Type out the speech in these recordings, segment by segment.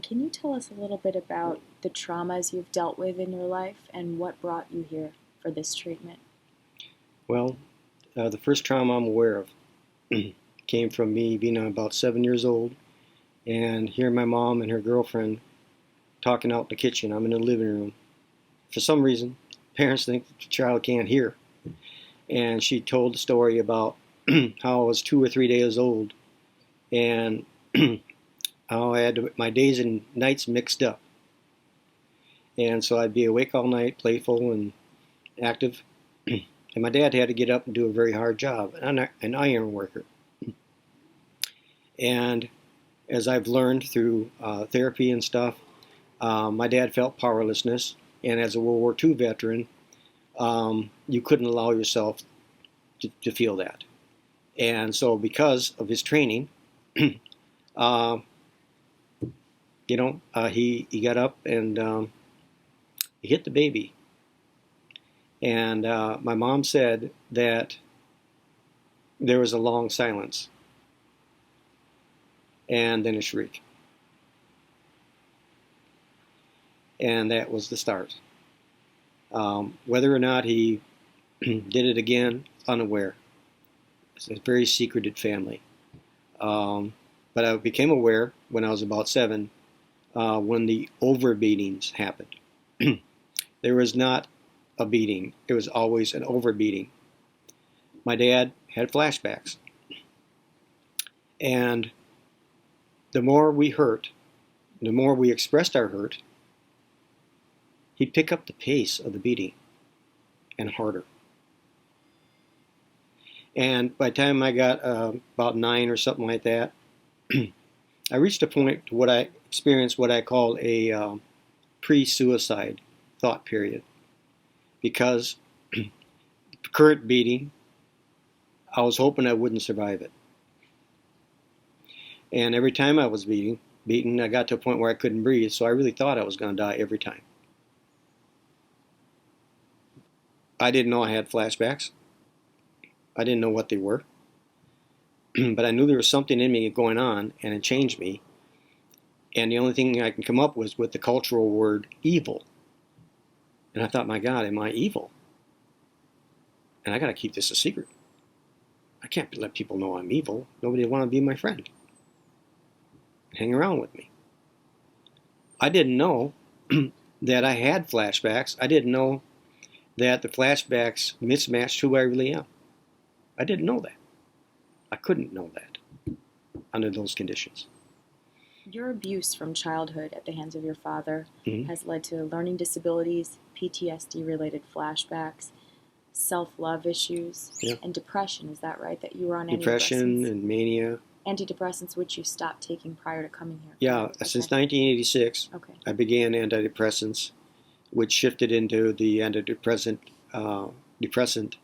Can you tell us a little bit about the traumas you've dealt with in your life and what brought you here for this treatment? Well, the first trauma I'm aware of came from me being about 7 years old and hearing my mom and her girlfriend talking out in the kitchen. I'm in the living room. For some reason, parents think the child can't hear. And she told the story about how I was 2 or 3 days old and how I had my days and nights mixed up. And so I'd be awake all night, playful and active. And my dad had to get up and do a very hard job, an iron worker. And as I've learned through therapy and stuff, my dad felt powerlessness. And as a World War II veteran, you couldn't allow yourself to feel that. And so because of his training, he got up and he hit the baby. And my mom said that there was a long silence and then a shriek. And that was the start. Whether or not he did it again, unaware. It's a very secreted family. But I became aware when I was about 7 when the overbeatings happened. There was not a beating. It was always an overbeating. My dad had flashbacks. And the more we hurt, the more we expressed our hurt, he'd pick up the pace of the beating and harder. And by the time I got about 9 or something like that, I reached a point to what I experienced what I call a pre-suicide thought period. Because the current beating, I was hoping I wouldn't survive it. And every time I was beaten, I got to a point where I couldn't breathe, so I really thought I was going to die every time. I didn't know I had flashbacks. I didn't know what they were. But I knew there was something in me going on, and it changed me. And the only thing I can come up with the cultural word evil. And I thought, my God, am I evil? And I got to keep this a secret. I can't let people know I'm evil. Nobody will want to be my friend. Hang around with me. I didn't know that I had flashbacks. I didn't know that the flashbacks mismatched who I really am. I didn't know that. I couldn't know that under those conditions. Your abuse from childhood at the hands of your father has led to learning disabilities, PTSD-related flashbacks, self-love issues, and depression. Is that right? That you were on depression and mania. Antidepressants, which you stopped taking prior to coming here. Yeah, since 1986, I began antidepressants, which shifted into the antidepressant depressant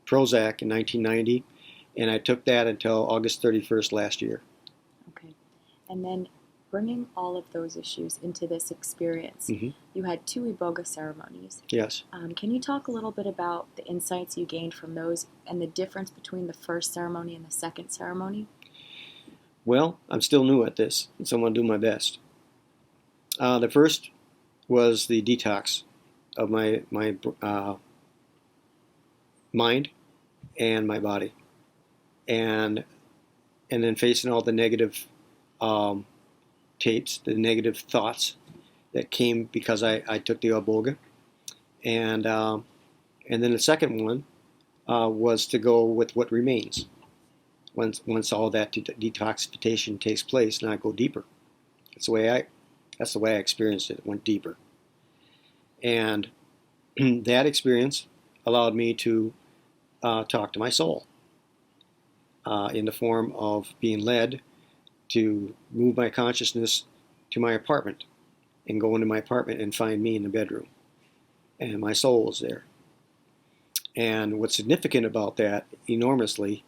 Prozac in 1990, and I took that until August 31st last year. Okay, and then bringing all of those issues into this experience, you had 2 Iboga ceremonies. Yes. Can you talk a little bit about the insights you gained from those and the difference between the first ceremony and the second ceremony? Well, I'm still new at this, so I'm going to do my best. The first was the detox of my mind and my body, and then facing all the negative tapes, the negative thoughts that came because I took the Iboga, and then the second one was to go with what remains. Once all that detoxification takes place, and I go deeper. That's the way I experienced it. It went deeper, and that experience allowed me to talk to my soul in the form of being led to move my consciousness to my apartment and go into my apartment and find me in the bedroom, and my soul was there. And what's significant about that enormously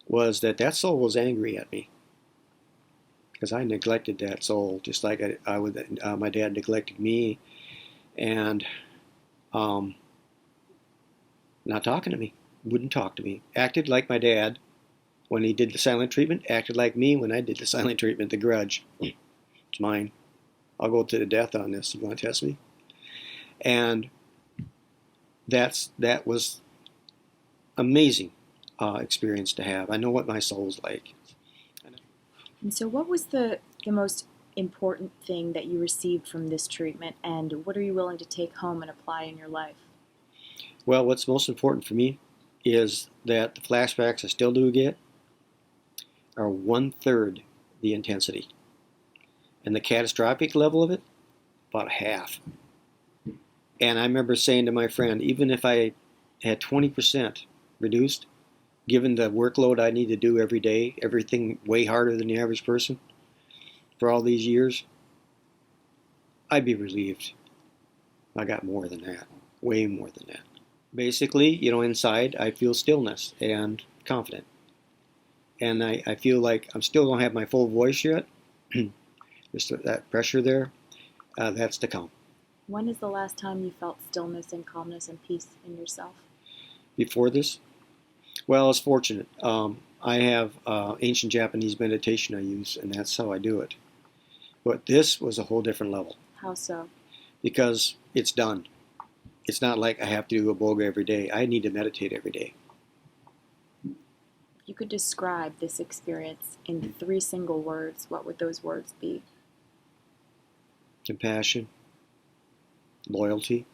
was that soul was angry at me because I neglected that soul just like my dad neglected me, and not talking to me, wouldn't talk to me, acted like my dad when he did the silent treatment, acted like me when I did the silent treatment, the grudge. It's mine. I'll go to the death on this. You want to test me? And that was amazing experience to have. I know what my soul's like. And so what was the most important thing that you received from this treatment, and what are you willing to take home and apply in your life? Well, what's most important for me is that the flashbacks I still do get are 1/3 the intensity. And the catastrophic level of it, about half. And I remember saying to my friend, even if I had 20% reduced, given the workload I need to do every day, everything way harder than the average person for all these years, I'd be relieved. I got more than that, way more than that. Basically, inside I feel stillness and confident. And I feel like I'm still don't have my full voice yet. Just that pressure there, that's to come. When is the last time you felt stillness and calmness and peace in yourself? Before this? Well, I was fortunate. I have ancient Japanese meditation I use, and that's how I do it. But this was a whole different level. How so? Because it's done. It's not like I have to do Iboga every day. I need to meditate every day. If you could describe this experience in 3 single words, what would those words be? Compassion, loyalty,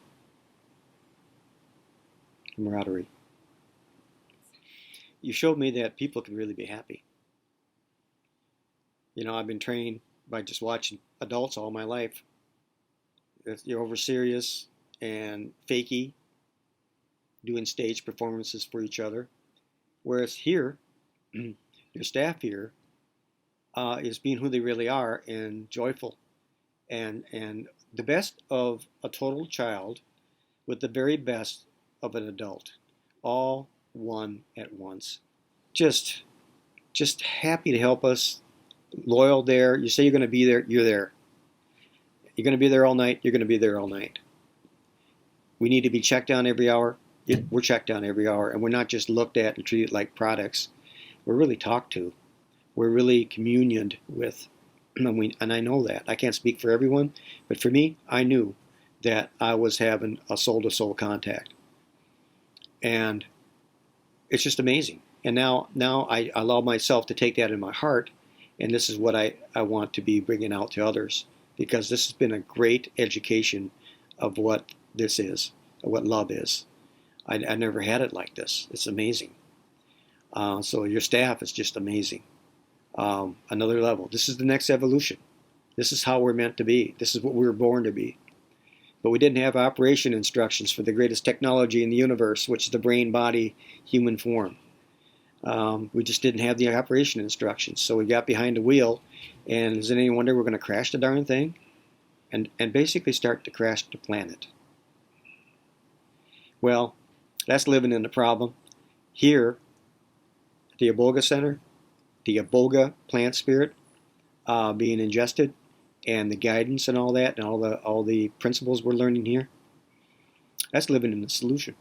camaraderie. You showed me that people can really be happy. I've been trained by just watching adults all my life. You're over serious and fakey, doing stage performances for each other. Whereas here, your staff here is being who they really are and joyful. And the best of a total child with the very best of an adult, all one at once. Just happy to help us, loyal there. You say you're going to be there, you're there. You're going to be there all night, you're going to be there all night. We need to be checked on every hour. We're checked on every hour, and we're not just looked at and treated like products. We're really talked to. We're really communioned with. And I know that. I can't speak for everyone, but for me, I knew that I was having a soul-to-soul contact. And it's just amazing. And now I allow myself to take that in my heart, and this is what I want to be bringing out to others, because this has been a great education of what this is, what love is. I never had it like this. It's amazing. So your staff is just amazing. Another level. This is the next evolution. This is how we're meant to be. This is what we were born to be. But we didn't have operation instructions for the greatest technology in the universe, which is the brain, body, human form. We just didn't have the operation instructions. So we got behind the wheel, and is it any wonder we're going to crash the darn thing? And basically start to crash the planet. Well, that's living in the problem. Here, at the Iboga Center, the Iboga plant spirit being ingested, and the guidance and all that, and all the principles we're learning here, that's living in the solution.